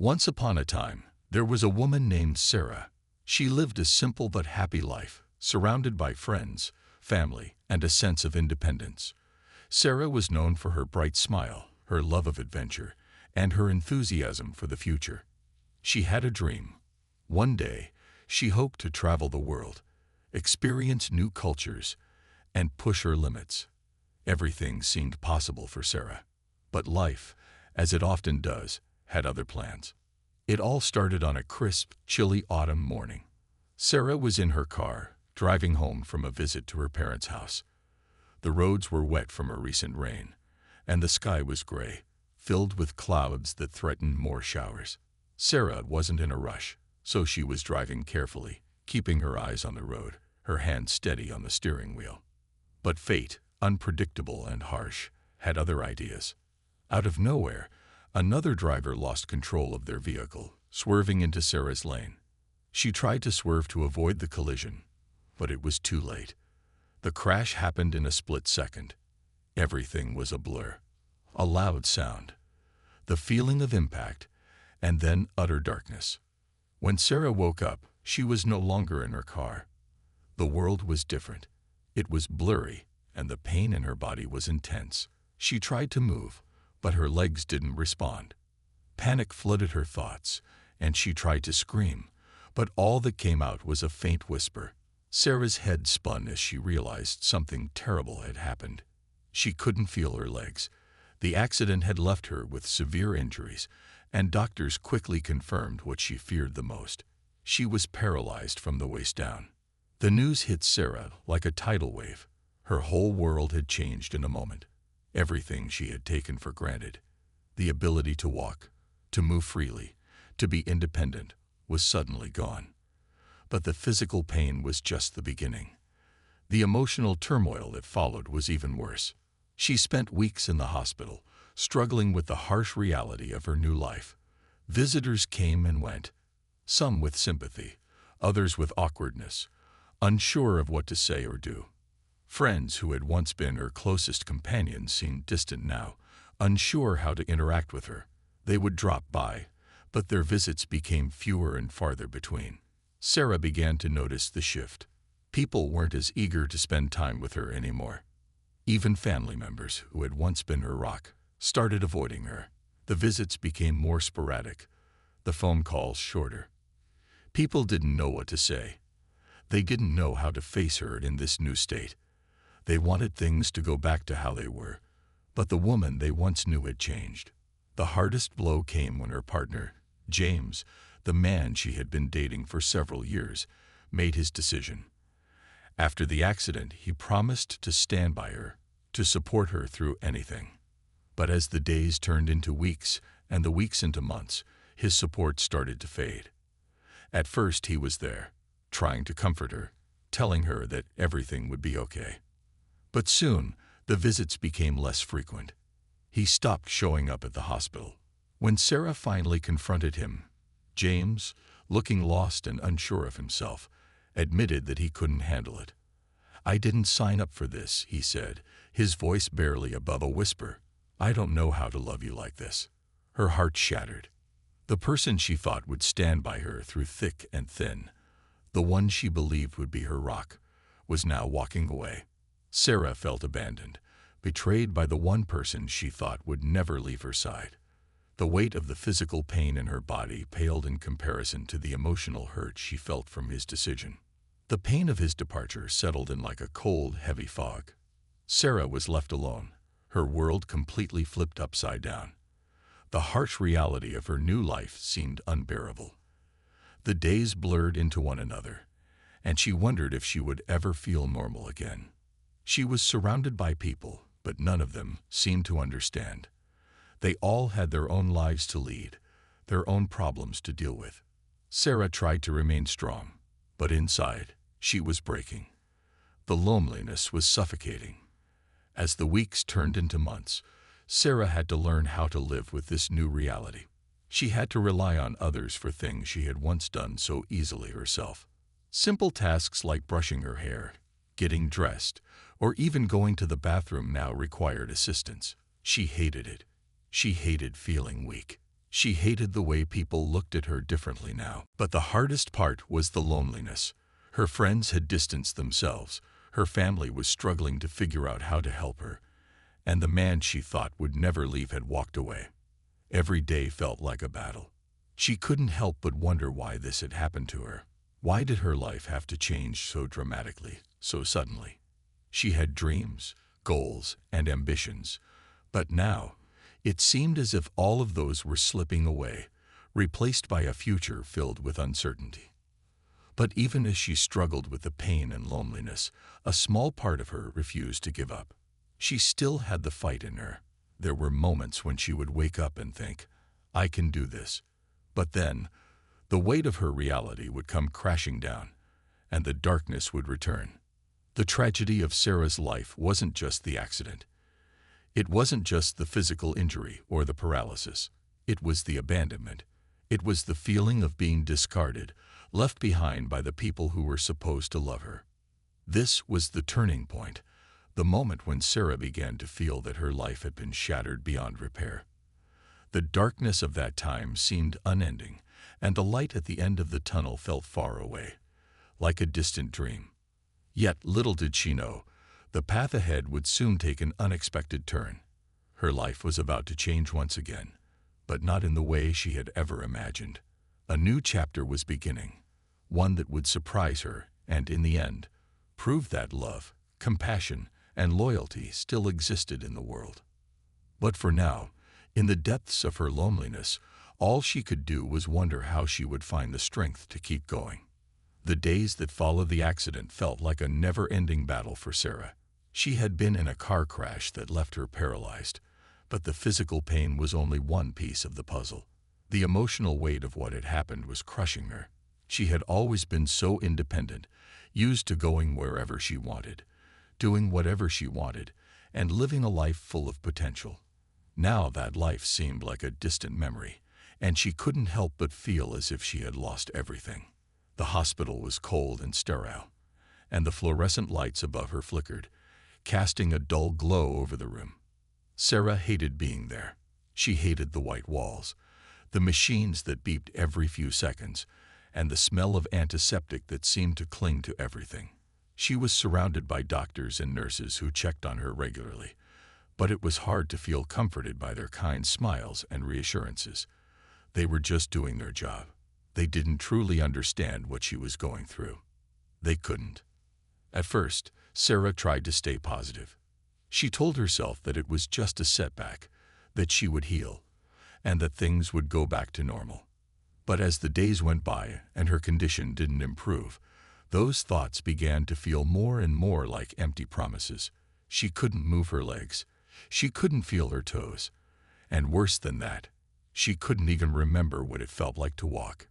Once upon a time, there was a woman named Sarah. She lived a simple but happy life, surrounded by friends, family, and a sense of independence. Sarah was known for her bright smile, her love of adventure, and her enthusiasm for the future. She had a dream. One day, she hoped to travel the world, experience new cultures, and push her limits. Everything seemed possible for Sarah. But life, as it often does, had other plans. It all started on a crisp, chilly autumn morning. Sarah was in her car, driving home from a visit to her parents' house. The roads were wet from a recent rain, and the sky was gray, filled with clouds that threatened more showers. Sarah wasn't in a rush, so she was driving carefully, keeping her eyes on the road, her hands steady on the steering wheel. But fate, unpredictable and harsh, had other ideas. Out of nowhere, another driver lost control of their vehicle, swerving into Sarah's lane. She tried to swerve to avoid the collision, but it was too late. The crash happened in a split second. Everything was a blur. A loud sound, the feeling of impact, and then utter darkness. When Sarah woke up, she was no longer in her car. The world was different. It was blurry, and the pain in her body was intense. She tried to move, but her legs didn't respond. Panic flooded her thoughts, and she tried to scream, but all that came out was a faint whisper. Sarah's head spun as she realized something terrible had happened. She couldn't feel her legs. The accident had left her with severe injuries, and doctors quickly confirmed what she feared the most. She was paralyzed from the waist down. The news hit Sarah like a tidal wave. Her whole world had changed in a moment. Everything she had taken for granted, the ability to walk, to move freely, to be independent, was suddenly gone. But the physical pain was just the beginning. The emotional turmoil that followed was even worse. She spent weeks in the hospital, struggling with the harsh reality of her new life. Visitors came and went, some with sympathy, others with awkwardness, unsure of what to say or do. Friends who had once been her closest companions seemed distant now, unsure how to interact with her. They would drop by, but their visits became fewer and farther between. Sarah began to notice the shift. People weren't as eager to spend time with her anymore. Even family members, who had once been her rock, started avoiding her. The visits became more sporadic, the phone calls shorter. People didn't know what to say. They didn't know how to face her in this new state. They wanted things to go back to how they were, but the woman they once knew had changed. The hardest blow came when her partner, James, the man she had been dating for several years, made his decision. After the accident, he promised to stand by her, to support her through anything. But as the days turned into weeks and the weeks into months, his support started to fade. At first he was there, trying to comfort her, telling her that everything would be okay. But soon, the visits became less frequent. He stopped showing up at the hospital. When Sarah finally confronted him, James, looking lost and unsure of himself, admitted that he couldn't handle it. "I didn't sign up for this," he said, his voice barely above a whisper. "I don't know how to love you like this." Her heart shattered. The person she thought would stand by her through thick and thin, the one she believed would be her rock, was now walking away. Sarah felt abandoned, betrayed by the one person she thought would never leave her side. The weight of the physical pain in her body paled in comparison to the emotional hurt she felt from his decision. The pain of his departure settled in like a cold, heavy fog. Sarah was left alone, her world completely flipped upside down. The harsh reality of her new life seemed unbearable. The days blurred into one another, and she wondered if she would ever feel normal again. She was surrounded by people, but none of them seemed to understand. They all had their own lives to lead, their own problems to deal with. Sarah tried to remain strong, but inside, she was breaking. The loneliness was suffocating. As the weeks turned into months, Sarah had to learn how to live with this new reality. She had to rely on others for things she had once done so easily herself. Simple tasks like brushing her hair, getting dressed, or even going to the bathroom now required assistance. She hated it. She hated feeling weak. She hated the way people looked at her differently now. But the hardest part was the loneliness. Her friends had distanced themselves. Her family was struggling to figure out how to help her. And the man she thought would never leave had walked away. Every day felt like a battle. She couldn't help but wonder why this had happened to her. Why did her life have to change so dramatically, so suddenly? She had dreams, goals, and ambitions. But now, it seemed as if all of those were slipping away, replaced by a future filled with uncertainty. But even as she struggled with the pain and loneliness, a small part of her refused to give up. She still had the fight in her. There were moments when she would wake up and think, "I can do this." But then, the weight of her reality would come crashing down, and the darkness would return. The tragedy of Sarah's life wasn't just the accident. It wasn't just the physical injury or the paralysis. It was the abandonment. It was the feeling of being discarded, left behind by the people who were supposed to love her. This was the turning point, the moment when Sarah began to feel that her life had been shattered beyond repair. The darkness of that time seemed unending, and the light at the end of the tunnel felt far away, like a distant dream. Yet little did she know, the path ahead would soon take an unexpected turn. Her life was about to change once again, but not in the way she had ever imagined. A new chapter was beginning, one that would surprise her and, in the end, prove that love, compassion, and loyalty still existed in the world. But for now, in the depths of her loneliness, all she could do was wonder how she would find the strength to keep going. The days that followed the accident felt like a never-ending battle for Sarah. She had been in a car crash that left her paralyzed, but the physical pain was only one piece of the puzzle. The emotional weight of what had happened was crushing her. She had always been so independent, used to going wherever she wanted, doing whatever she wanted, and living a life full of potential. Now that life seemed like a distant memory, and she couldn't help but feel as if she had lost everything. The hospital was cold and sterile, and the fluorescent lights above her flickered, casting a dull glow over the room. Sarah hated being there. She hated the white walls, the machines that beeped every few seconds, and the smell of antiseptic that seemed to cling to everything. She was surrounded by doctors and nurses who checked on her regularly, but it was hard to feel comforted by their kind smiles and reassurances. They were just doing their job. They didn't truly understand what she was going through. They couldn't. At first, Sarah tried to stay positive. She told herself that it was just a setback, that she would heal, and that things would go back to normal. But as the days went by and her condition didn't improve, those thoughts began to feel more and more like empty promises. She couldn't move her legs. She couldn't feel her toes. And worse than that, she couldn't even remember what it felt like to walk.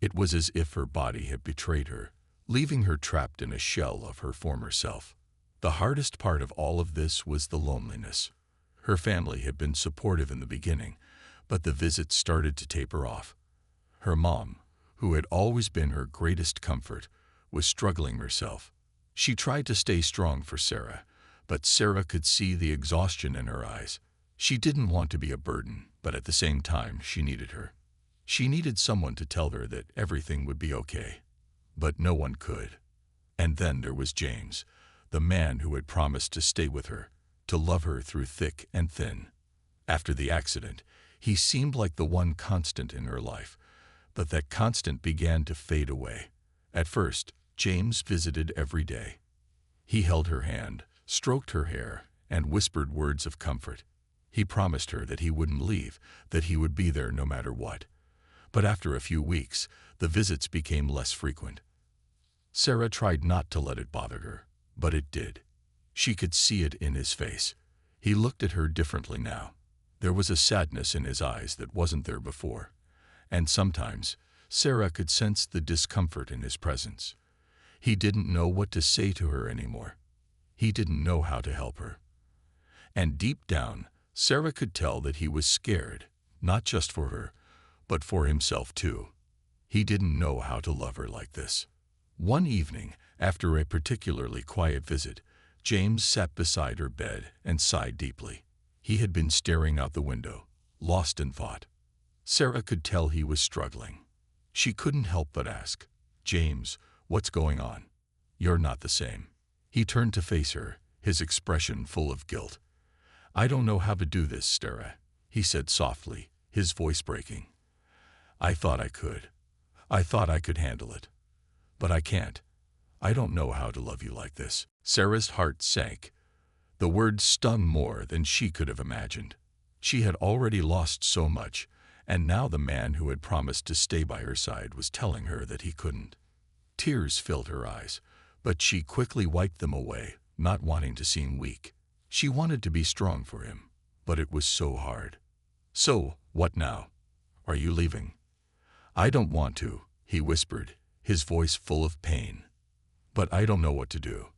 It was as if her body had betrayed her, leaving her trapped in a shell of her former self. The hardest part of all of this was the loneliness. Her family had been supportive in the beginning, but the visits started to taper off. Her mom, who had always been her greatest comfort, was struggling herself. She tried to stay strong for Sarah, but Sarah could see the exhaustion in her eyes. She didn't want to be a burden, but at the same time, she needed her. She needed someone to tell her that everything would be okay. But no one could. And then there was James, the man who had promised to stay with her, to love her through thick and thin. After the accident, he seemed like the one constant in her life, but that constant began to fade away. At first, James visited every day. He held her hand, stroked her hair, and whispered words of comfort. He promised her that he wouldn't leave, that he would be there no matter what. But after a few weeks, the visits became less frequent. Sarah tried not to let it bother her, but it did. She could see it in his face. He looked at her differently now. There was a sadness in his eyes that wasn't there before. And sometimes, Sarah could sense the discomfort in his presence. He didn't know what to say to her anymore. He didn't know how to help her. And deep down, Sarah could tell that he was scared, not just for her, but for himself too. He didn't know how to love her like this. One evening, after a particularly quiet visit, James sat beside her bed and sighed deeply. He had been staring out the window, lost in thought. Sarah could tell he was struggling. She couldn't help but ask, "James, what's going on? You're not the same." He turned to face her, his expression full of guilt. "I don't know how to do this, Sarah," he said softly, his voice breaking. "I thought I could. I thought I could handle it. But I can't. I don't know how to love you like this." Sarah's heart sank. The words stung more than she could have imagined. She had already lost so much, and now the man who had promised to stay by her side was telling her that he couldn't. Tears filled her eyes, but she quickly wiped them away, not wanting to seem weak. She wanted to be strong for him, but it was so hard. "So, what now? Are you leaving?" "I don't want to," he whispered, his voice full of pain. "But I don't know what to do.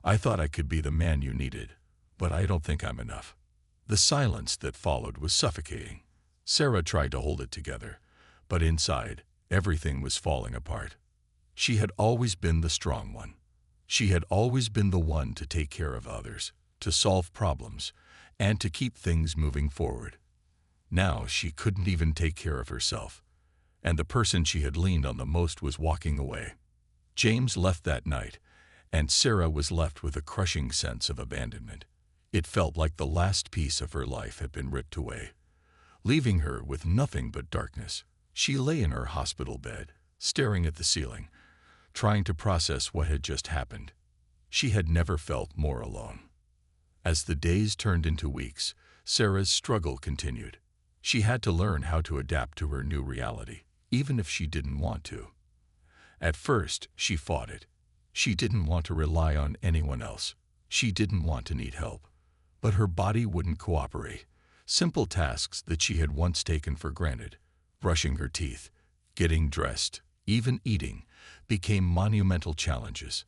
I thought I could be the man you needed, but I don't think I'm enough." The silence that followed was suffocating. Sarah tried to hold it together, but inside, everything was falling apart. She had always been the strong one. She had always been the one to take care of others, to solve problems, and to keep things moving forward. Now she couldn't even take care of herself, and the person she had leaned on the most was walking away. James left that night, and Sarah was left with a crushing sense of abandonment. It felt like the last piece of her life had been ripped away, leaving her with nothing but darkness. She lay in her hospital bed, staring at the ceiling, trying to process what had just happened. She had never felt more alone. As the days turned into weeks, Sarah's struggle continued. She had to learn how to adapt to her new reality, even if she didn't want to. At first, she fought it. She didn't want to rely on anyone else. She didn't want to need help. But her body wouldn't cooperate. Simple tasks that she had once taken for granted, brushing her teeth, getting dressed, even eating, became monumental challenges.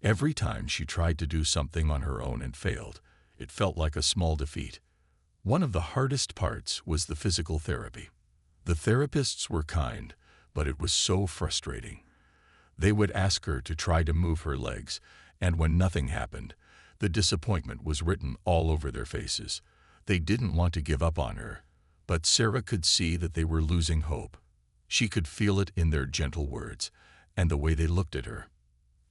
Every time she tried to do something on her own and failed, it felt like a small defeat. One of the hardest parts was the physical therapy. The therapists were kind, but it was so frustrating. They would ask her to try to move her legs, and when nothing happened, the disappointment was written all over their faces. They didn't want to give up on her, but Sarah could see that they were losing hope. She could feel it in their gentle words and the way they looked at her.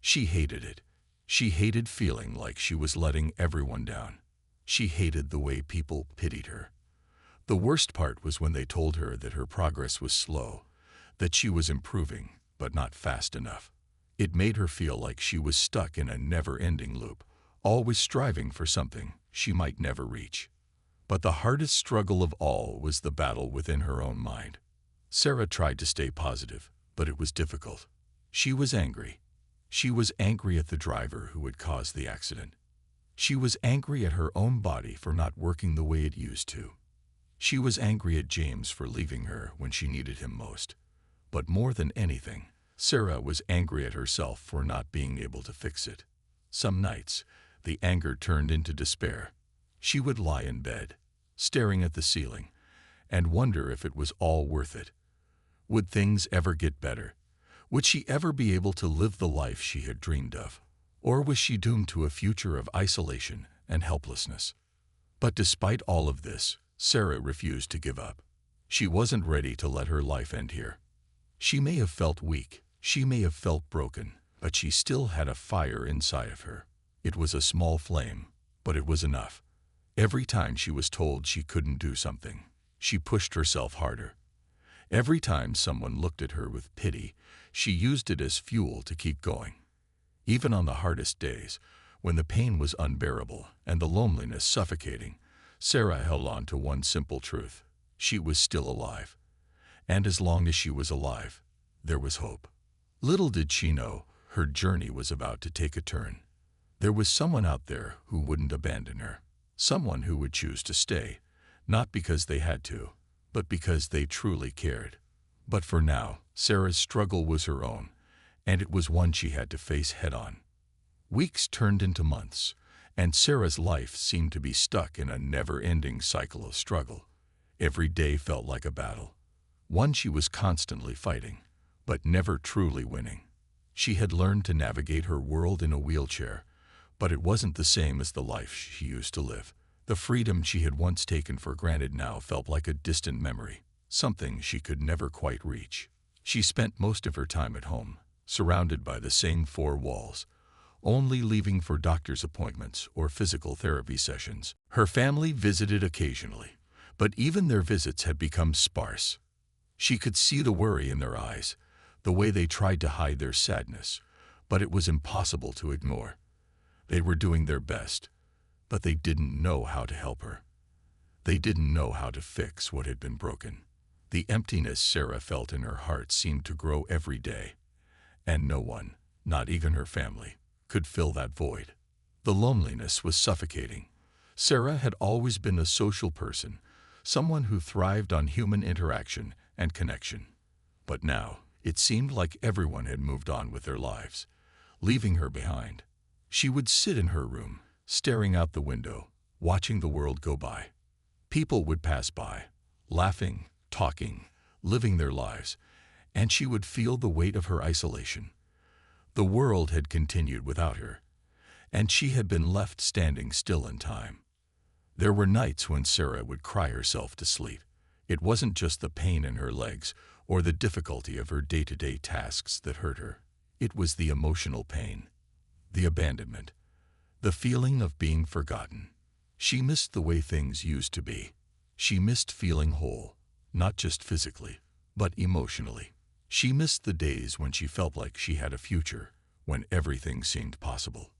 She hated it. She hated feeling like she was letting everyone down. She hated the way people pitied her. The worst part was when they told her that her progress was slow, that she was improving, but not fast enough. It made her feel like she was stuck in a never-ending loop, always striving for something she might never reach. But the hardest struggle of all was the battle within her own mind. Sarah tried to stay positive, but it was difficult. She was angry. She was angry at the driver who had caused the accident. She was angry at her own body for not working the way it used to. She was angry at James for leaving her when she needed him most. But more than anything, Sarah was angry at herself for not being able to fix it. Some nights, the anger turned into despair. She would lie in bed, staring at the ceiling, and wonder if it was all worth it. Would things ever get better? Would she ever be able to live the life she had dreamed of? Or was she doomed to a future of isolation and helplessness? But despite all of this, Sarah refused to give up. She wasn't ready to let her life end here. She may have felt weak, she may have felt broken, but she still had a fire inside of her. It was a small flame, but it was enough. Every time she was told she couldn't do something, she pushed herself harder. Every time someone looked at her with pity, she used it as fuel to keep going. Even on the hardest days, when the pain was unbearable and the loneliness suffocating, Sarah held on to one simple truth: she was still alive. And as long as she was alive, there was hope. Little did she know, her journey was about to take a turn. There was someone out there who wouldn't abandon her. Someone who would choose to stay, not because they had to, but because they truly cared. But for now, Sarah's struggle was her own, and it was one she had to face head-on. Weeks turned into months, and Sarah's life seemed to be stuck in a never-ending cycle of struggle. Every day felt like a battle, one she was constantly fighting, but never truly winning. She had learned to navigate her world in a wheelchair, but it wasn't the same as the life she used to live. The freedom she had once taken for granted now felt like a distant memory. something she could never quite reach. She spent most of her time at home, surrounded by the same four walls, only leaving for doctor's appointments or physical therapy sessions. Her family visited occasionally, but even their visits had become sparse. She could see the worry in their eyes, the way they tried to hide their sadness, but it was impossible to ignore. They were doing their best, but they didn't know how to help her. They didn't know how to fix what had been broken. The emptiness Sarah felt in her heart seemed to grow every day, and no one, not even her family, could fill that void. The loneliness was suffocating. Sarah had always been a social person, someone who thrived on human interaction and connection. But now, it seemed like everyone had moved on with their lives, leaving her behind. She would sit in her room, staring out the window, watching the world go by. People would pass by, laughing, talking, living their lives, and she would feel the weight of her isolation. The world had continued without her, and she had been left standing still in time. There were nights when Sarah would cry herself to sleep. It wasn't just the pain in her legs or the difficulty of her day-to-day tasks that hurt her. It was the emotional pain, the abandonment, the feeling of being forgotten. She missed the way things used to be. She missed feeling whole, not just physically, but emotionally. She missed the days when she felt like she had a future, when everything seemed possible.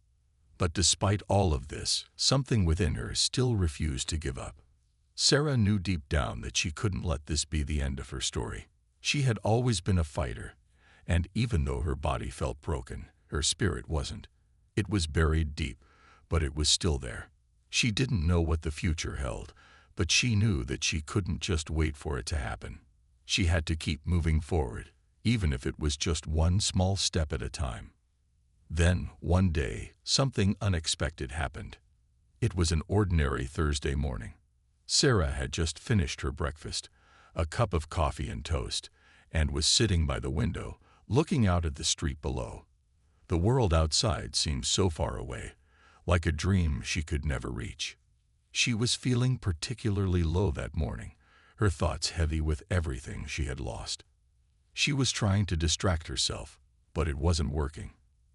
But despite all of this, something within her still refused to give up. Sarah knew deep down that she couldn't let this be the end of her story. She had always been a fighter, and even though her body felt broken, her spirit wasn't. It was buried deep, but it was still there. She didn't know what the future held, but she knew that she couldn't just wait for it to happen. She had to keep moving forward, even if it was just one small step at a time. Then, one day, something unexpected happened. It was an ordinary Thursday morning. Sarah had just finished her breakfast, a cup of coffee and toast, and was sitting by the window, looking out at the street below. The world outside seemed so far away, like a dream she could never reach. She was feeling particularly low that morning, her thoughts heavy with everything she had lost. She was trying to distract herself, but it wasn't working.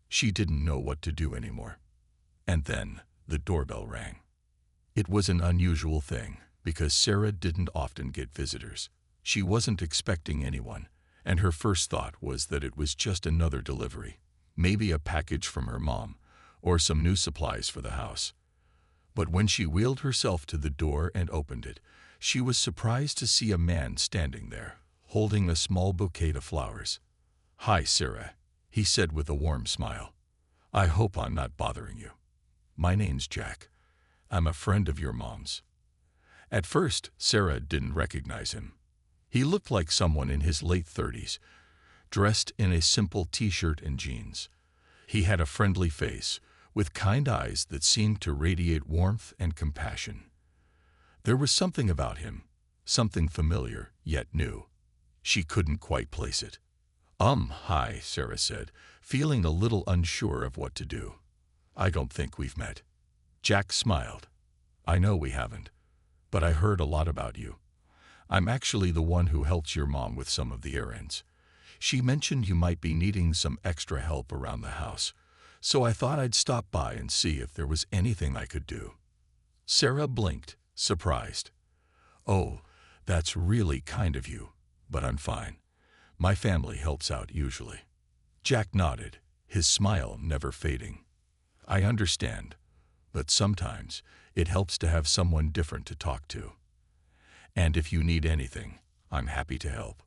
She didn't know what to do anymore. And then the doorbell rang. It was an unusual thing, because Sarah didn't often get visitors. She wasn't expecting anyone, and her first thought was that it was just another delivery, maybe a package from her mom, or some new supplies for the house. But when she wheeled herself to the door and opened it, she was surprised to see a man standing there, holding a small bouquet of flowers. "Hi, Sarah," he said with a warm smile. "I hope I'm not bothering you. My name's Jack. I'm a friend of your mom's." At first, Sarah didn't recognize him. He looked like someone in his late 30s, dressed in a simple t-shirt and jeans. He had a friendly face, with kind eyes that seemed to radiate warmth and compassion. There was something about him, something familiar, yet new. She couldn't quite place it. Hi," Sarah said, feeling a little unsure of what to do. "I don't think we've met." Jack smiled. "I know we haven't, but I heard a lot about you. I'm actually the one who helps your mom with some of the errands. She mentioned you might be needing some extra help around the house, so I thought I'd stop by and see if there was anything I could do." Sarah blinked, surprised. "Oh, that's really kind of you, but I'm fine. My family helps out usually." Jack nodded, his smile never fading. "I understand, but sometimes it helps to have someone different to talk to. And if you need anything, I'm happy to help."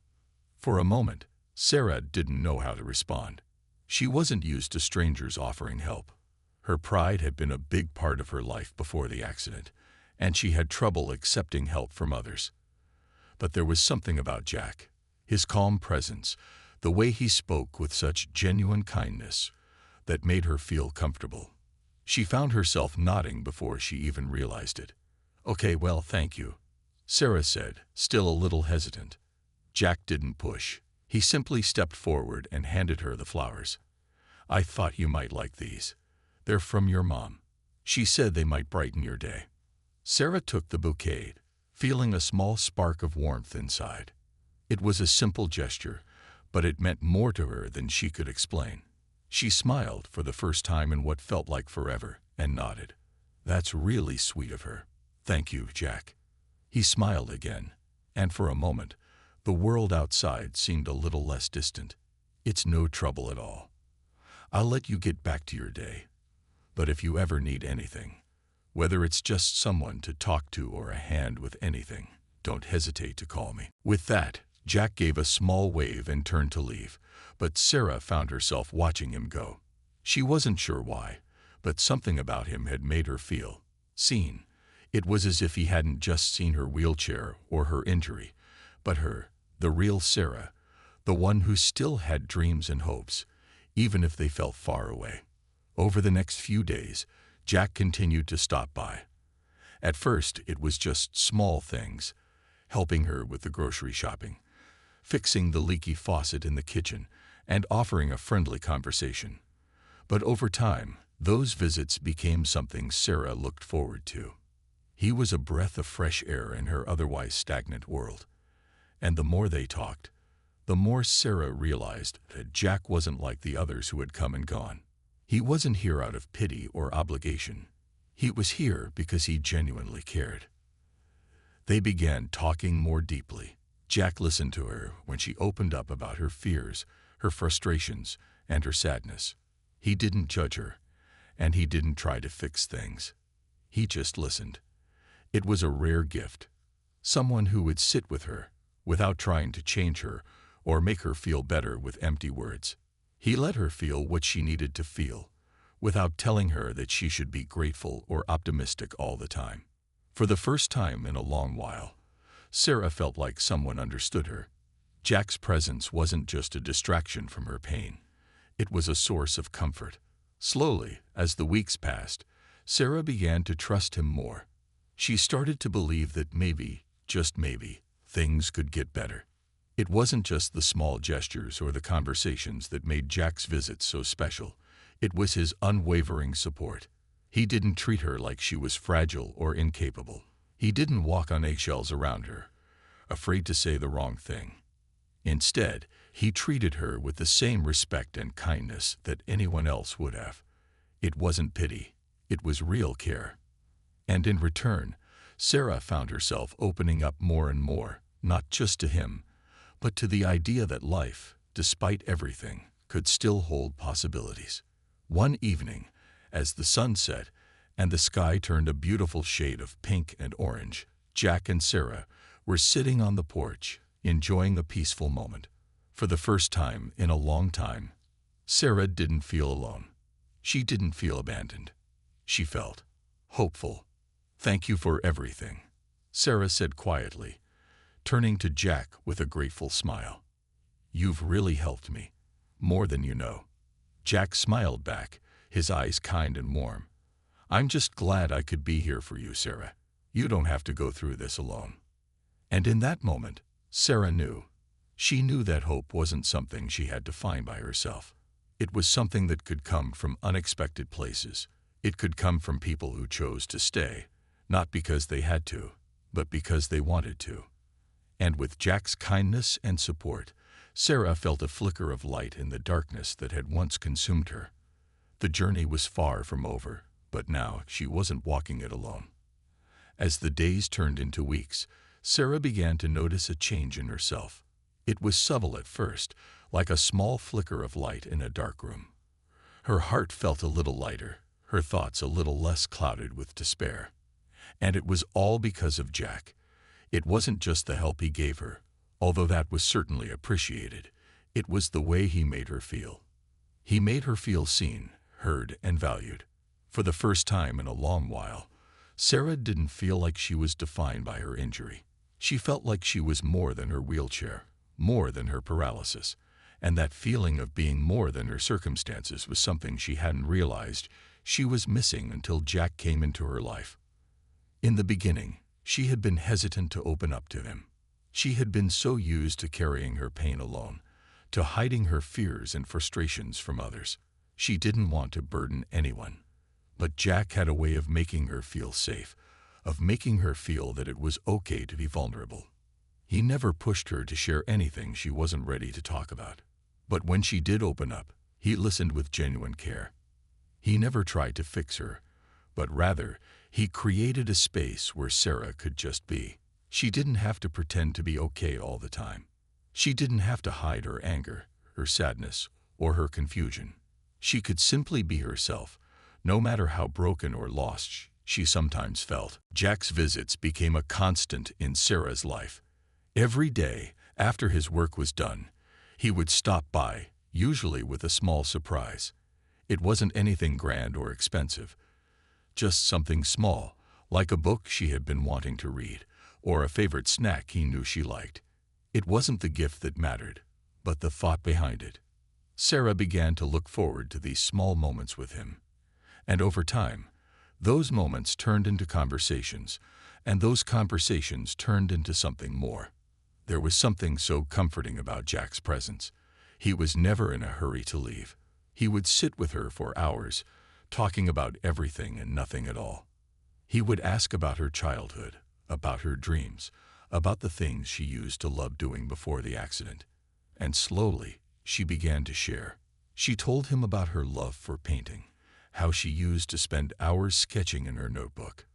For a moment, Sarah didn't know how to respond. She wasn't used to strangers offering help. Her pride had been a big part of her life before the accident, and she had trouble accepting help from others. But there was something about Jack, his calm presence, the way he spoke with such genuine kindness, that made her feel comfortable. She found herself nodding before she even realized it. "Okay, well, thank you," Sarah said, still a little hesitant. Jack didn't push. He simply stepped forward and handed her the flowers. "I thought you might like these. They're from your mom. She said they might brighten your day." Sarah took the bouquet, feeling a small spark of warmth inside. It was a simple gesture, but it meant more to her than she could explain. She smiled for the first time in what felt like forever and nodded. "That's really sweet of her. Thank you, Jack." He smiled again, and for a moment, the world outside seemed a little less distant. "It's no trouble at all. I'll let you get back to your day. But if you ever need anything, whether it's just someone to talk to or a hand with anything, don't hesitate to call me." With that, Jack gave a small wave and turned to leave, but Sarah found herself watching him go. She wasn't sure why, but something about him had made her feel seen. It was as if he hadn't just seen her wheelchair or her injury, but her, the real Sarah, the one who still had dreams and hopes, even if they felt far away. Over the next few days, Jack continued to stop by. At first, it was just small things, helping her with the grocery shopping, fixing the leaky faucet in the kitchen, and offering a friendly conversation. But over time, those visits became something Sarah looked forward to. He was a breath of fresh air in her otherwise stagnant world. And the more they talked, the more Sarah realized that Jack wasn't like the others who had come and gone. He wasn't here out of pity or obligation. He was here because he genuinely cared. They began talking more deeply. Jack listened to her when she opened up about her fears, her frustrations, and her sadness. He didn't judge her, and he didn't try to fix things. He just listened. It was a rare gift. Someone who would sit with her, without trying to change her or make her feel better with empty words. He let her feel what she needed to feel, without telling her that she should be grateful or optimistic all the time. For the first time in a long while, Sarah felt like someone understood her. Jack's presence wasn't just a distraction from her pain. It was a source of comfort. Slowly, as the weeks passed, Sarah began to trust him more. She started to believe that maybe, just maybe, things could get better. It wasn't just the small gestures or the conversations that made Jack's visits so special. It was his unwavering support. He didn't treat her like she was fragile or incapable. He didn't walk on eggshells around her, afraid to say the wrong thing. Instead, he treated her with the same respect and kindness that anyone else would have. It wasn't pity. It was real care. And in return, Sarah found herself opening up more and more, not just to him, but to the idea that life, despite everything, could still hold possibilities. One evening, as the sun set and the sky turned a beautiful shade of pink and orange, Jack and Sarah were sitting on the porch, enjoying a peaceful moment. For the first time in a long time, Sarah didn't feel alone. She didn't feel abandoned. She felt hopeful. "Thank you for everything," Sarah said quietly, turning to Jack with a grateful smile. "You've really helped me, more than you know." Jack smiled back, his eyes kind and warm. "I'm just glad I could be here for you, Sarah. You don't have to go through this alone." And in that moment, Sarah knew. She knew that hope wasn't something she had to find by herself. It was something that could come from unexpected places. It could come from people who chose to stay, not because they had to, but because they wanted to. And with Jack's kindness and support, Sarah felt a flicker of light in the darkness that had once consumed her. The journey was far from over, but now she wasn't walking it alone. As the days turned into weeks, Sarah began to notice a change in herself. It was subtle at first, like a small flicker of light in a dark room. Her heart felt a little lighter, her thoughts a little less clouded with despair. And it was all because of Jack. It wasn't just the help he gave her, although that was certainly appreciated. It was the way he made her feel. He made her feel seen, heard, and valued. For the first time in a long while, Sarah didn't feel like she was defined by her injury. She felt like she was more than her wheelchair, more than her paralysis, and that feeling of being more than her circumstances was something she hadn't realized she was missing until Jack came into her life. In the beginning, she had been hesitant to open up to him. She had been so used to carrying her pain alone, to hiding her fears and frustrations from others. She didn't want to burden anyone. But Jack had a way of making her feel safe, of making her feel that it was okay to be vulnerable. He never pushed her to share anything she wasn't ready to talk about. But when she did open up, he listened with genuine care. He never tried to fix her, but rather, he created a space where Sarah could just be. She didn't have to pretend to be okay all the time. She didn't have to hide her anger, her sadness, or her confusion. She could simply be herself, no matter how broken or lost she sometimes felt. Jack's visits became a constant in Sarah's life. Every day, after his work was done, he would stop by, usually with a small surprise. It wasn't anything grand or expensive, just something small, like a book she had been wanting to read, or a favorite snack he knew she liked. It wasn't the gift that mattered, but the thought behind it. Sarah began to look forward to these small moments with him. And over time, those moments turned into conversations, and those conversations turned into something more. There was something so comforting about Jack's presence. He was never in a hurry to leave. He would sit with her for hours, talking about everything and nothing at all. He would ask about her childhood, about her dreams, about the things she used to love doing before the accident. And slowly, she began to share. She told him about her love for painting, how she used to spend hours sketching in her notebook.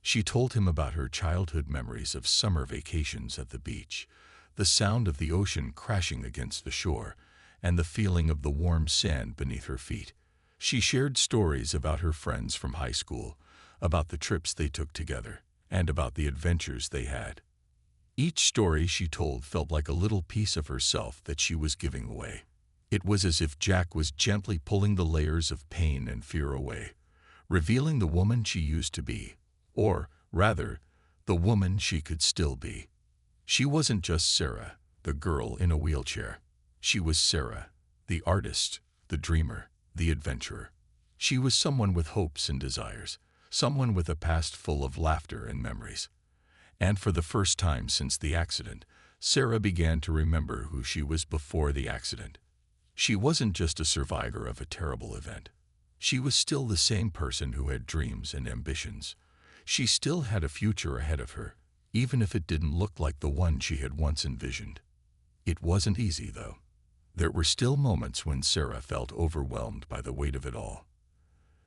She told him about her childhood memories of summer vacations at the beach, the sound of the ocean crashing against the shore, and the feeling of the warm sand beneath her feet. She shared stories about her friends from high school, about the trips they took together, and about the adventures they had. Each story she told felt like a little piece of herself that she was giving away. It was as if Jack was gently pulling the layers of pain and fear away, revealing the woman she used to be, or, rather, the woman she could still be. She wasn't just Sarah, the girl in a wheelchair. She was Sarah, the artist, the dreamer, the adventurer. She was someone with hopes and desires, someone with a past full of laughter and memories. And for the first time since the accident, Sarah began to remember who she was before the accident. She wasn't just a survivor of a terrible event. She was still the same person who had dreams and ambitions. She still had a future ahead of her, even if it didn't look like the one she had once envisioned. It wasn't easy, though. There were still moments when Sarah felt overwhelmed by the weight of it all.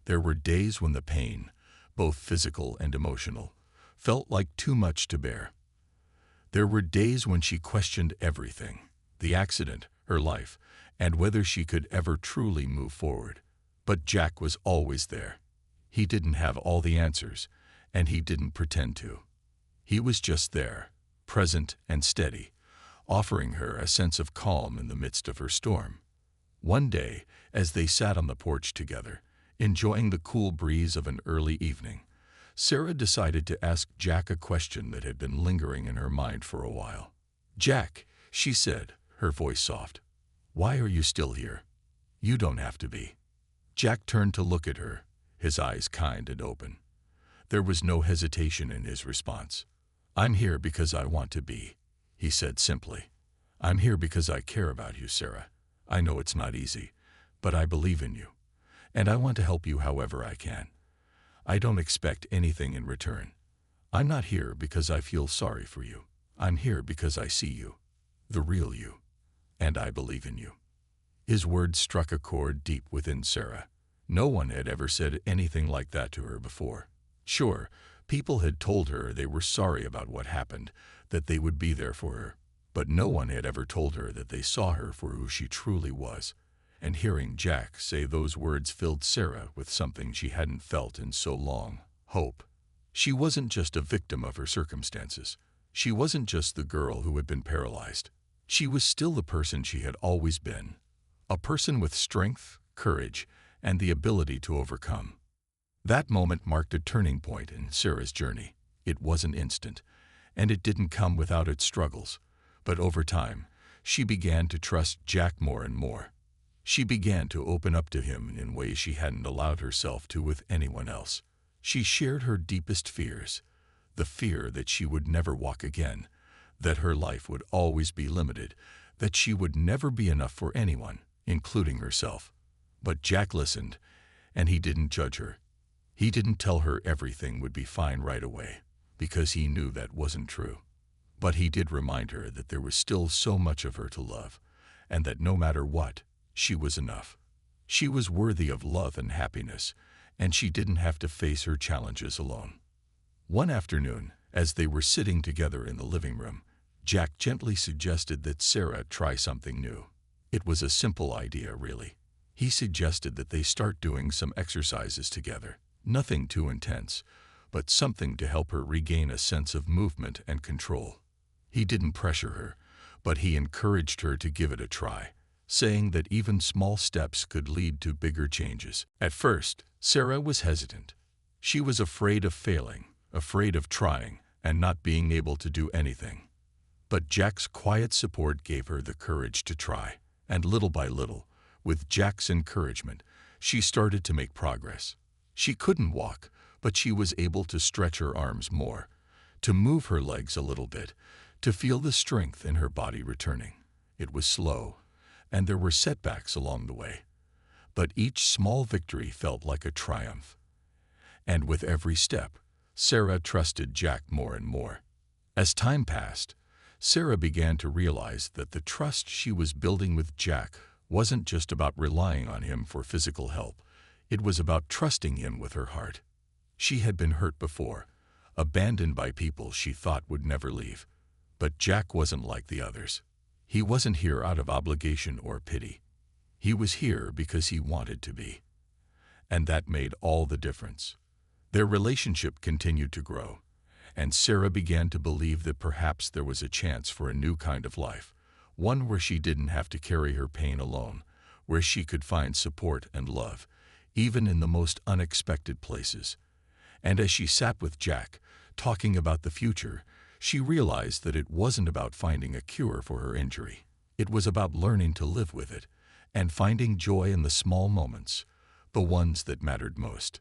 There were days when the pain, both physical and emotional, felt like too much to bear. There were days when she questioned everything, the accident, her life, and whether she could ever truly move forward. But Jack was always there. He didn't have all the answers, and he didn't pretend to. He was just there, present and steady, offering her a sense of calm in the midst of her storm. One day, as they sat on the porch together, enjoying the cool breeze of an early evening, Sarah decided to ask Jack a question that had been lingering in her mind for a while. "Jack," she said, her voice soft, "why are you still here? You don't have to be." Jack turned to look at her, his eyes kind and open. There was no hesitation in his response. "I'm here because I want to be," he said simply. "I'm here because I care about you, Sarah. I know it's not easy, but I believe in you, and I want to help you however I can. I don't expect anything in return. I'm not here because I feel sorry for you. I'm here because I see you, the real you, and I believe in you." His words struck a chord deep within Sarah. No one had ever said anything like that to her before. Sure, people had told her they were sorry about what happened, that they would be there for her, but no one had ever told her that they saw her for who she truly was. And hearing Jack say those words filled Sarah with something she hadn't felt in so long: hope. She wasn't just a victim of her circumstances. She wasn't just the girl who had been paralyzed. She was still the person she had always been, a person with strength, courage, and the ability to overcome. That moment marked a turning point in Sarah's journey. It wasn't instant, and it didn't come without its struggles. But over time, she began to trust Jack more and more. She began to open up to him in ways she hadn't allowed herself to with anyone else. She shared her deepest fears, the fear that she would never walk again, that her life would always be limited, that she would never be enough for anyone, including herself. But Jack listened, and he didn't judge her. He didn't tell her everything would be fine right away, because he knew that wasn't true. But he did remind her that there was still so much of her to love, and that no matter what, she was enough. She was worthy of love and happiness, and she didn't have to face her challenges alone. One afternoon, as they were sitting together in the living room, Jack gently suggested that Sarah try something new. It was a simple idea, really. He suggested that they start doing some exercises together. Nothing too intense, but something to help her regain a sense of movement and control. He didn't pressure her, but he encouraged her to give it a try, saying that even small steps could lead to bigger changes. At first, Sarah was hesitant. She was afraid of failing, afraid of trying, and not being able to do anything. But Jack's quiet support gave her the courage to try, and little by little, with Jack's encouragement, she started to make progress. She couldn't walk, but she was able to stretch her arms more, to move her legs a little bit, to feel the strength in her body returning. It was slow, and there were setbacks along the way. But each small victory felt like a triumph. And with every step, Sarah trusted Jack more and more. As time passed, Sarah began to realize that the trust she was building with Jack wasn't just about relying on him for physical help. It was about trusting him with her heart. She had been hurt before, abandoned by people she thought would never leave. But Jack wasn't like the others. He wasn't here out of obligation or pity. He was here because he wanted to be. And that made all the difference. Their relationship continued to grow, and Sarah began to believe that perhaps there was a chance for a new kind of life, one where she didn't have to carry her pain alone, where she could find support and love, even in the most unexpected places. And as she sat with Jack, talking about the future, she realized that it wasn't about finding a cure for her injury. It was about learning to live with it, and finding joy in the small moments, the ones that mattered most.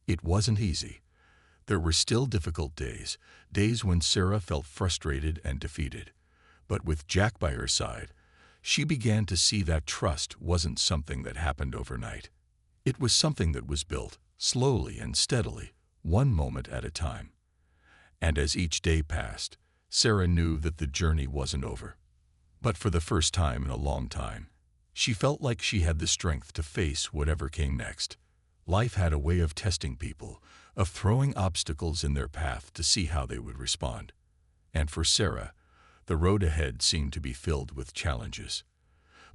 It wasn't easy. There were still difficult days, days when Sarah felt frustrated and defeated. But with Jack by her side, she began to see that trust wasn't something that happened overnight. It was something that was built, slowly and steadily, one moment at a time. And as each day passed, Sarah knew that the journey wasn't over. But for the first time in a long time, she felt like she had the strength to face whatever came next. Life had a way of testing people, of throwing obstacles in their path to see how they would respond. And for Sarah, the road ahead seemed to be filled with challenges.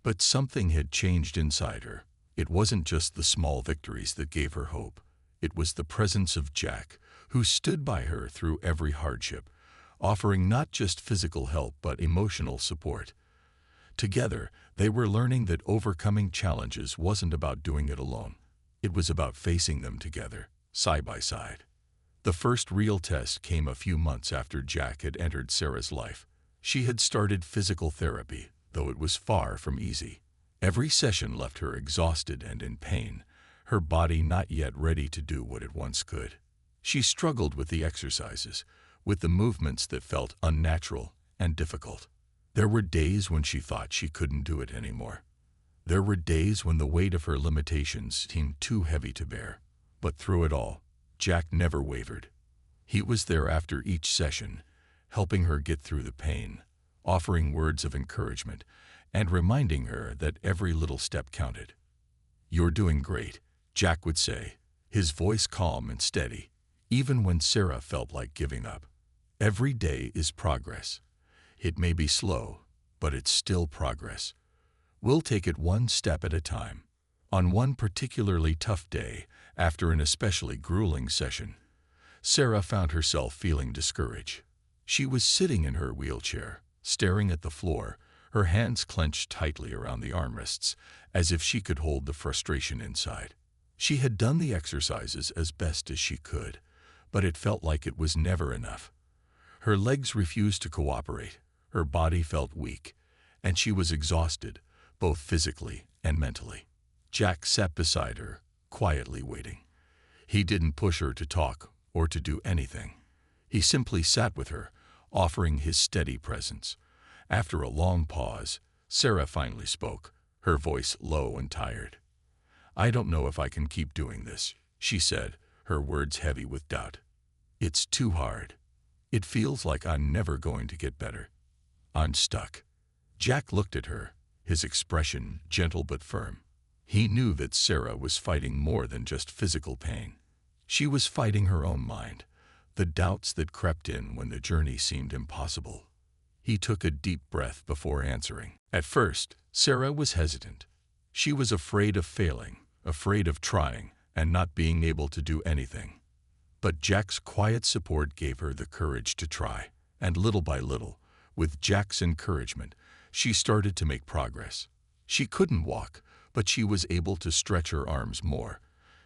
But something had changed inside her. It wasn't just the small victories that gave her hope. It was the presence of Jack, who stood by her through every hardship, offering not just physical help but emotional support. Together, they were learning that overcoming challenges wasn't about doing it alone. It was about facing them together, side by side. The first real test came a few months after Jack had entered Sarah's life. She had started physical therapy, though it was far from easy. Every session left her exhausted and in pain, her body not yet ready to do what it once could. She struggled with the exercises, with the movements that felt unnatural and difficult. There were days when she thought she couldn't do it anymore. There were days when the weight of her limitations seemed too heavy to bear. But through it all, Jack never wavered. He was there after each session, helping her get through the pain, offering words of encouragement, and reminding her that every little step counted. "You're doing great," Jack would say, his voice calm and steady, even when Sarah felt like giving up. "Every day is progress. It may be slow, but it's still progress. We'll take it one step at a time." On one particularly tough day, after an especially grueling session, Sarah found herself feeling discouraged. She was sitting in her wheelchair, staring at the floor, her hands clenched tightly around the armrests, as if she could hold the frustration inside. She had done the exercises as best as she could, but it felt like it was never enough. Her legs refused to cooperate, her body felt weak, and she was exhausted, both physically and mentally. Jack sat beside her, quietly waiting. He didn't push her to talk or to do anything. He simply sat with her, offering his steady presence. After a long pause, Sarah finally spoke, her voice low and tired. "I don't know if I can keep doing this," she said, her words heavy with doubt. "It's too hard. It feels like I'm never going to get better. I'm stuck." Jack looked at her, his expression gentle but firm. He knew that Sarah was fighting more than just physical pain. She was fighting her own mind, the doubts that crept in when the journey seemed impossible. He took a deep breath before answering. At first, Sarah was hesitant. She was afraid of failing, afraid of trying, and not being able to do anything. But Jack's quiet support gave her the courage to try, and little by little, with Jack's encouragement, she started to make progress. She couldn't walk, but she was able to stretch her arms more,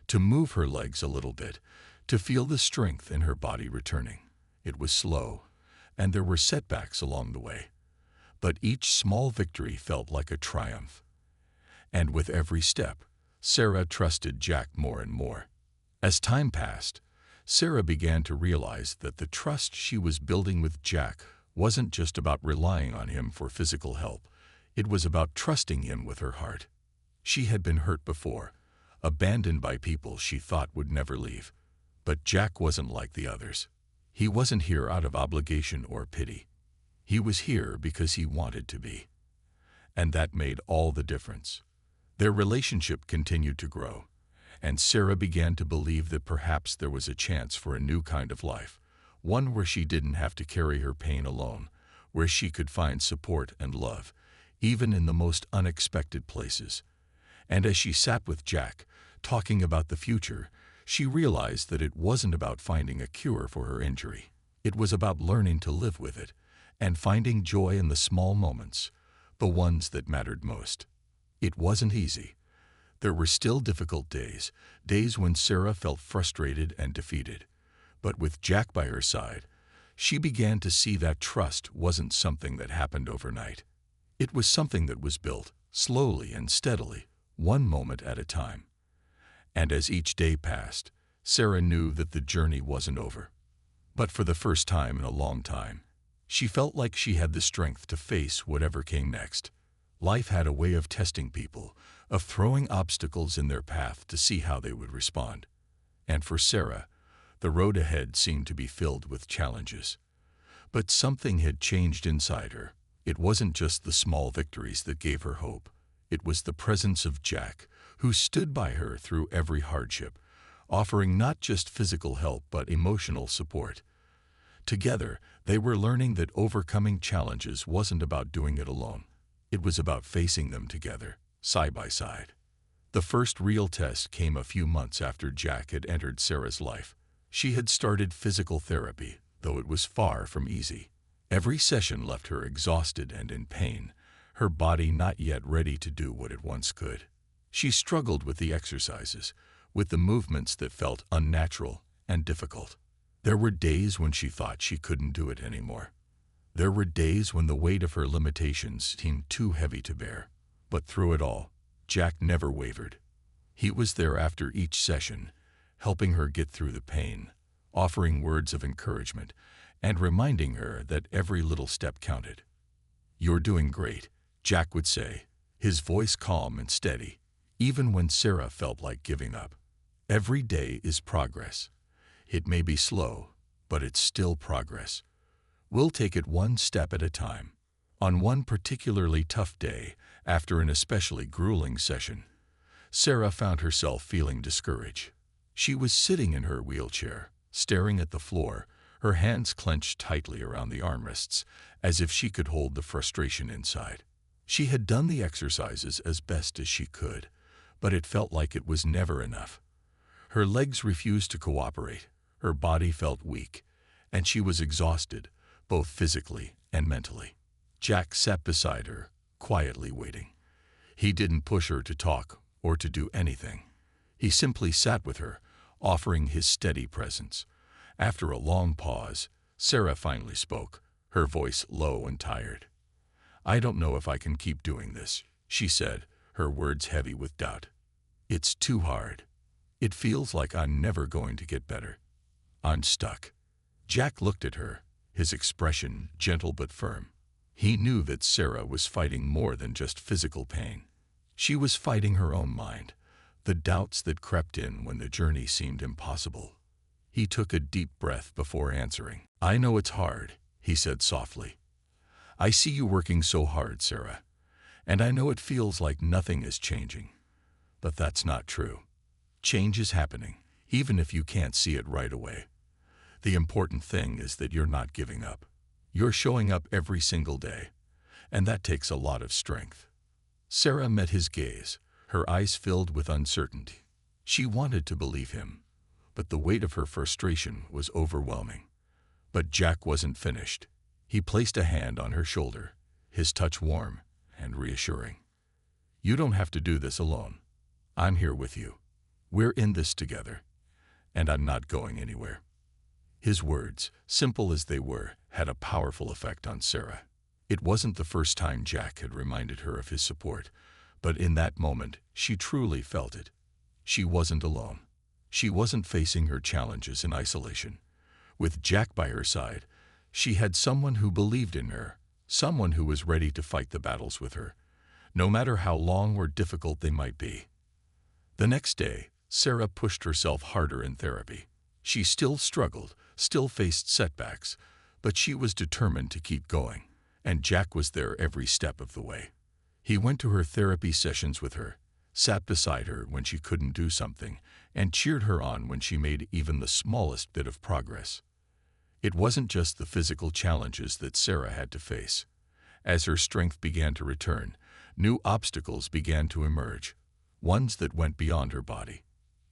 to move her legs a little bit, to feel the strength in her body returning. It was slow, and there were setbacks along the way. But each small victory felt like a triumph. And with every step, Sarah trusted Jack more and more. As time passed, Sarah began to realize that the trust she was building with Jack wasn't just about relying on him for physical help. It was about trusting him with her heart. She had been hurt before, abandoned by people she thought would never leave. But Jack wasn't like the others. He wasn't here out of obligation or pity. He was here because he wanted to be. And that made all the difference. Their relationship continued to grow, and Sarah began to believe that perhaps there was a chance for a new kind of life, one where she didn't have to carry her pain alone, where she could find support and love, even in the most unexpected places. And as she sat with Jack, talking about the future, she realized that it wasn't about finding a cure for her injury. It was about learning to live with it, and finding joy in the small moments, the ones that mattered most. It wasn't easy. There were still difficult days, days when Sarah felt frustrated and defeated. But with Jack by her side, she began to see that trust wasn't something that happened overnight. It was something that was built, slowly and steadily, one moment at a time. And as each day passed, Sarah knew that the journey wasn't over. But for the first time in a long time, she felt like she had the strength to face whatever came next. Life had a way of testing people, of throwing obstacles in their path to see how they would respond. And for Sarah, the road ahead seemed to be filled with challenges. But something had changed inside her. It wasn't just the small victories that gave her hope. It was the presence of Jack, who stood by her through every hardship, offering not just physical help but emotional support. Together, they were learning that overcoming challenges wasn't about doing it alone. It was about facing them together, side by side. The first real test came a few months after Jack had entered Sarah's life. She had started physical therapy, though it was far from easy. Every session left her exhausted and in pain, her body not yet ready to do what it once could. She struggled with the exercises, with the movements that felt unnatural and difficult. There were days when she thought she couldn't do it anymore. There were days when the weight of her limitations seemed too heavy to bear. But through it all, Jack never wavered. He was there after each session, helping her get through the pain, offering words of encouragement, and reminding her that every little step counted. "You're doing great," Jack would say, his voice calm and steady, even when Sarah felt like giving up. "Every day is progress. It may be slow, but it's still progress. We'll take it one step at a time." On one particularly tough day, after an especially grueling session, Sarah found herself feeling discouraged. She was sitting in her wheelchair, staring at the floor, her hands clenched tightly around the armrests, as if she could hold the frustration inside. She had done the exercises as best as she could, but it felt like it was never enough. Her legs refused to cooperate, her body felt weak, and she was exhausted, both physically and mentally. Jack sat beside her, quietly waiting. He didn't push her to talk or to do anything. He simply sat with her, offering his steady presence. After a long pause, Sarah finally spoke, her voice low and tired. "I don't know if I can keep doing this," she said, her words heavy with doubt. "It's too hard. It feels like I'm never going to get better. I'm stuck." Jack looked at her, his expression gentle but firm. He knew that Sarah was fighting more than just physical pain. She was fighting her own mind, the doubts that crept in when the journey seemed impossible. He took a deep breath before answering. "I know it's hard," he said softly. "I see you working so hard, Sarah, and I know it feels like nothing is changing. But that's not true. Change is happening, even if you can't see it right away. The important thing is that you're not giving up. You're showing up every single day, and that takes a lot of strength." Sarah met his gaze, her eyes filled with uncertainty. She wanted to believe him, but the weight of her frustration was overwhelming. But Jack wasn't finished. He placed a hand on her shoulder, his touch warm and reassuring. "You don't have to do this alone. I'm here with you. We're in this together, and I'm not going anywhere." His words, simple as they were, had a powerful effect on Sarah. It wasn't the first time Jack had reminded her of his support, but in that moment, she truly felt it. She wasn't alone. She wasn't facing her challenges in isolation. With Jack by her side, she had someone who believed in her, someone who was ready to fight the battles with her, no matter how long or difficult they might be. The next day, Sarah pushed herself harder in therapy. She still struggled, still faced setbacks, but she was determined to keep going, and Jack was there every step of the way. He went to her therapy sessions with her, sat beside her when she couldn't do something, and cheered her on when she made even the smallest bit of progress. It wasn't just the physical challenges that Sarah had to face. As her strength began to return, new obstacles began to emerge, ones that went beyond her body.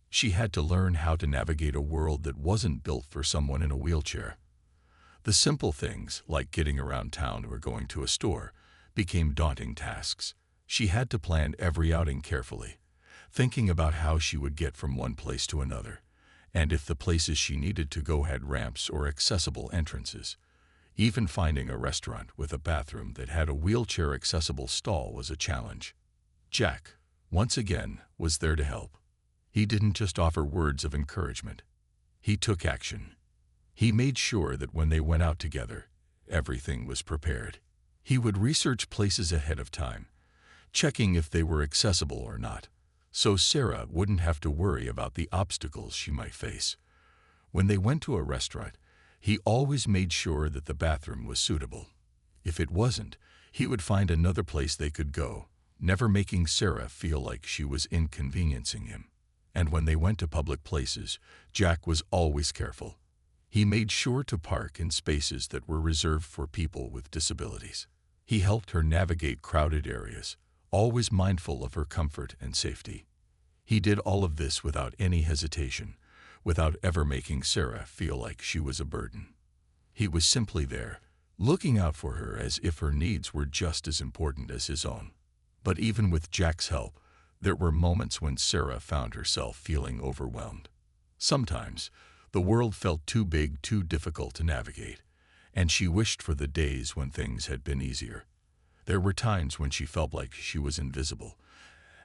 She had to learn how to navigate a world that wasn't built for someone in a wheelchair. The simple things, like getting around town or going to a store, became daunting tasks. She had to plan every outing carefully, thinking about how she would get from one place to another, and if the places she needed to go had ramps or accessible entrances. Even finding a restaurant with a bathroom that had a wheelchair-accessible stall was a challenge. Jack, once again, was there to help. He didn't just offer words of encouragement. He took action. He made sure that when they went out together, everything was prepared. He would research places ahead of time, checking if they were accessible or not, so Sarah wouldn't have to worry about the obstacles she might face. When they went to a restaurant, he always made sure that the bathroom was suitable. If it wasn't, he would find another place they could go, never making Sarah feel like she was inconveniencing him. And when they went to public places, Jack was always careful. He made sure to park in spaces that were reserved for people with disabilities. He helped her navigate crowded areas, always mindful of her comfort and safety. He did all of this without any hesitation, without ever making Sarah feel like she was a burden. He was simply there, looking out for her as if her needs were just as important as his own. But even with Jack's help, there were moments when Sarah found herself feeling overwhelmed. Sometimes, the world felt too big, too difficult to navigate, and she wished for the days when things had been easier. There were times when she felt like she was invisible,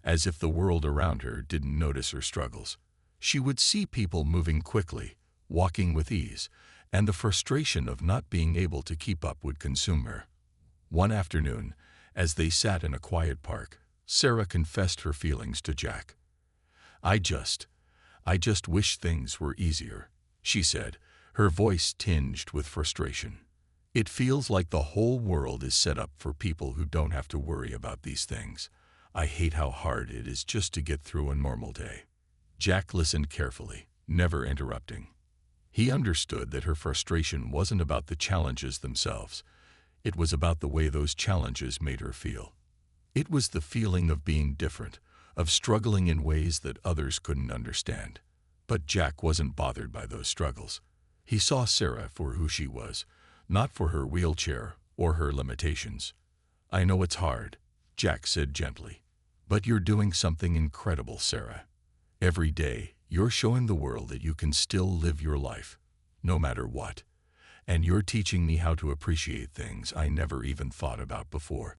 as if the world around her didn't notice her struggles. She would see people moving quickly, walking with ease, and the frustration of not being able to keep up would consume her. One afternoon, as they sat in a quiet park, Sarah confessed her feelings to Jack. I just wish things were easier," she said, her voice tinged with frustration. "It feels like the whole world is set up for people who don't have to worry about these things. I hate how hard it is just to get through a normal day." Jack listened carefully, never interrupting. He understood that her frustration wasn't about the challenges themselves. It was about the way those challenges made her feel. It was the feeling of being different, of struggling in ways that others couldn't understand. But Jack wasn't bothered by those struggles. He saw Sarah for who she was, not for her wheelchair or her limitations. "I know it's hard," Jack said gently, "but you're doing something incredible, Sarah. Every day, you're showing the world that you can still live your life, no matter what. And you're teaching me how to appreciate things I never even thought about before."